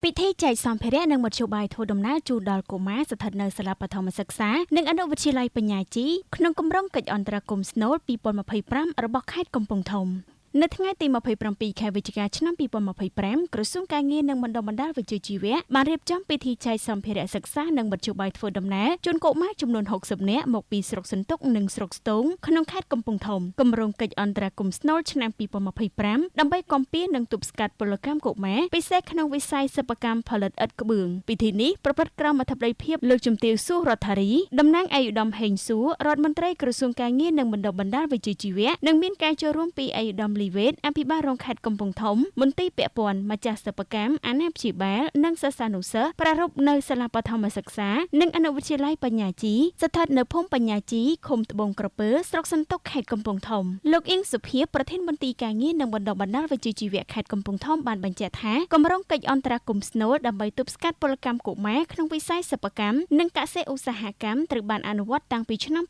ពិធីចែកសម្ភារៈនិងមធ្យោបាយធ្វើដំណើរជូនដល់កុមារស្ថិតនៅសាលាបឋមសិក្សានិងអនុវិទ្យាល័យបញ្ញាជីក្នុងគម្រោងកិច្ចអន្តរាគមន៍ស្នូល2025របស់ខេត្តកំពង់ធំនៅថ្ងៃទី27ខែវិច្ឆិកាឆ្នាំ2025ក្រសួងការងារនិងបណ្ដុំបណ្ដាលវិជ្ជាជីវៈបានរៀបចំពិធីចែកសម្ភារៈសិក្សានិងមធ្យោបាយធ្វើដំណើរជូនកុមារចំនួន60នាក់មកពីស្រុកសន្ទុកនិងស្រុកស្ទោងក្នុងខេត្តកំពង់ធំគម្រោងកិច្ចអន្តរាគមន៍ស្នូលឆ្នាំ2025ដើម្បីគាំពារនិងទប់ស្កាត់ពលកម្មកុមារពិសេសក្នុងវិស័យសិប្បកម្មផលិតឥដ្ឋក្បឿងពិធីនេះប្រព្រឹត្តក្រោមអធិបតីភាពលើកជំទាវសួររដ្ឋារីតំណាងឯកឧត្តមហេងសួររដ្ឋមន្ត្រីក្រសួងការងារនិងបណ្ដុំបណ្ដាលវិជ្ជាជីវៈនិងមានការចូលរួមពីឯកឧត្តមលីវេតអភិបាលរងខេត្តកំពង់ធំមន្ទីរពាក់ព័ន្ធម្ចាស់សិប្បកម្មអាណាព្យាបាលនិងសិស្សានុសិស្សប្រារព្ធនៅសាលាបឋមសិក្សានិងអនុវិទ្យាល័យបញ្ញាជីស្ថិតនៅភូមិបញ្ញាជីឃុំត្បូងក្រពើស្រុកសន្ទុកខេត្តកំពង់ធំលោកអ៊ីងសុភីប្រធានមន្ទីរការងារនិងបណ្ដុំបណ្ដាលវិជ្ជាជីវៈខេត្តកំពង់ធំបានបញ្ជាក់ថាគម្រោងកិច្ចអន្តរាគមន៍ស្នូលដើម្បីទប់ស្កាត់ពលកម្មកុមារក្នុងវិស័យសិប្បកម្មនិងកសិឧស្សាហកម្មត្រូវបានអនុវត្តតាំងពីឆ្នាំ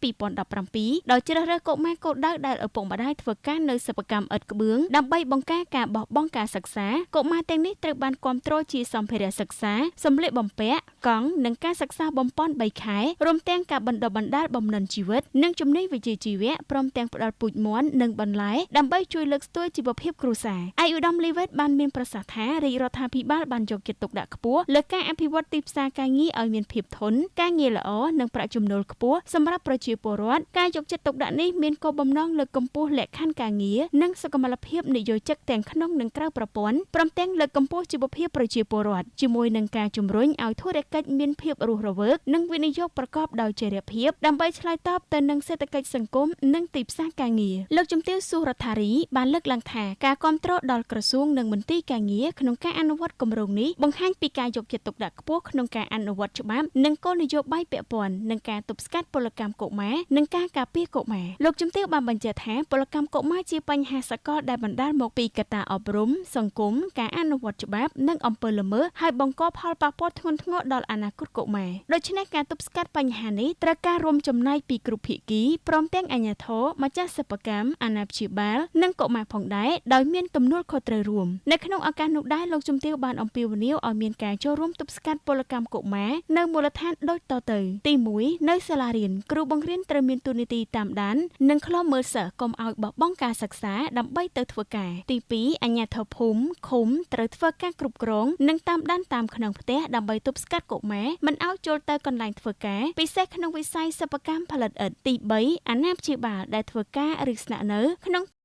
2017ដោយជ្រើសរើសកុមារគោលដៅដែលឪពុកម្ដាយធ្វើការនៅសិប្បកម្មឥដ្ឋក្បឿងដើម្បីបង្ការការបោះបង់ការសិក្សាកុមារទាំងនេះត្រូវបានគាំទ្រជាសម្ភារៈសិក្សាសម្លៀកបំពាក់កង់និងការសិក្សាបំប៉ន3ខែរួមទាំងការបណ្ដុះបណ្ដាលបំណិនជីវិតនិងជំនាញវិជ្ជាជីវៈព្រមទាំងផ្ដល់ពូជមាន់និងបន្លែដើម្បីជួយលើកស្ទួយជីវភាពគ្រួសារឯកឧត្តមលីវេតបានមានប្រសាសន៍ថារាជរដ្ឋាភិបាលបានយកចិត្តទុកដាក់ខ្ពស់លើការអភិវឌ្ឍទីផ្សារការងារឲ្យមានភាពធន់ការងារល្អនិងប្រាក់ចំណូលខ្ពស់សម្រាប់ប្រជាពលរដ្ឋការយកចិត្តទុកដាក់នេះមានគោលបំណងលើកកម្ពស់លក្ខខណ្ឌការងារនិងសុខុមាលភាពនិយោជិកទាំងក្នុងនិងក្រៅប្រព័ន្ធព្រមទាំងលើកកម្ពស់ជីវភាពប្រជាពលរដ្ឋជាមួយនឹងការជំរុញឲ្យធុរកិច្ចមានភាពរស់រវើកនិងវិនិយោគប្រកបដោយចីរភាពដើម្បីឆ្លើយតបទៅនឹងសេដ្ឋកិច្ចសង្គមនិងទីផ្សារការងារលោកជំទាវសួររដ្ឋារីបានលើកឡើងថាការគាំទ្រដល់ក្រសួងនិងមន្ទីរការងារក្នុងការអនុវត្តគម្រោងនេះបង្ហាញពីការយកចិត្តទុកដាក់ខ្ពស់ក្នុងការអនុវត្តច្បាប់និងគោលនយោបាយពាក់ព័ន្ធនឹងការទប់ស្កាត់ពលកម្មកុមារនិងការការពារកុមារលោកជំទាវបានបញ្ជាក់ថាពលកម្មកុមារជាបញ្ហាសកលដែលបណ្ដាលមកពីកត្តាអប់រំសង្គមការអនុវត្តច្បាប់និងអំពើល្មើសហើយបង្កផលប៉ះពាល់ធ្ងន់ធ្ងរដល់អនាគតកុមារដូច្នេះការទប់ស្កាត់បញ្ហានេះត្រូវការរួមចំណែកពីគ្រប់ភាគីព្រមទាំងអាជ្ញាធរម្ចាស់សិប្បកម្មអាណាព្យាបាលនិងកុមារផងដែរដោយមានទំនួលខុសត្រូវរួមនៅក្នុងឱកាសនោះដែរលោកជំទាវបានអំពាវនាវឲ្យមានការចូលរួមទប់ស្កាត់ពលកម្មកុមារនៅមូលដ្ឋានដូចតទៅទី1នៅសាលារៀនគ្រូបង្រៀនត្រូវមានតួនាទីតាមដាននិងឃ្លាំមើលសិស្សកុំឲ្យបោះបង់ការសិក្សាដើម្បីទៅធ្វើការទី2អាជ្ញាធរភូមិឃុំត្រូវធ្វើការគ្រប់គ្រងនិងតាមដានតាមក្នុងផ្ទះដើម្បីទប់ស្កាត់កុមារមិនឲ្យចូលទៅកន្លែងធ្វើការពិសេសក្នុងវិស័យសិប្បកម្មផលិតឥដ្ឋទី3អាណាព្យាបាលដែលធ្វើការឬស្នាក់នៅក្នុង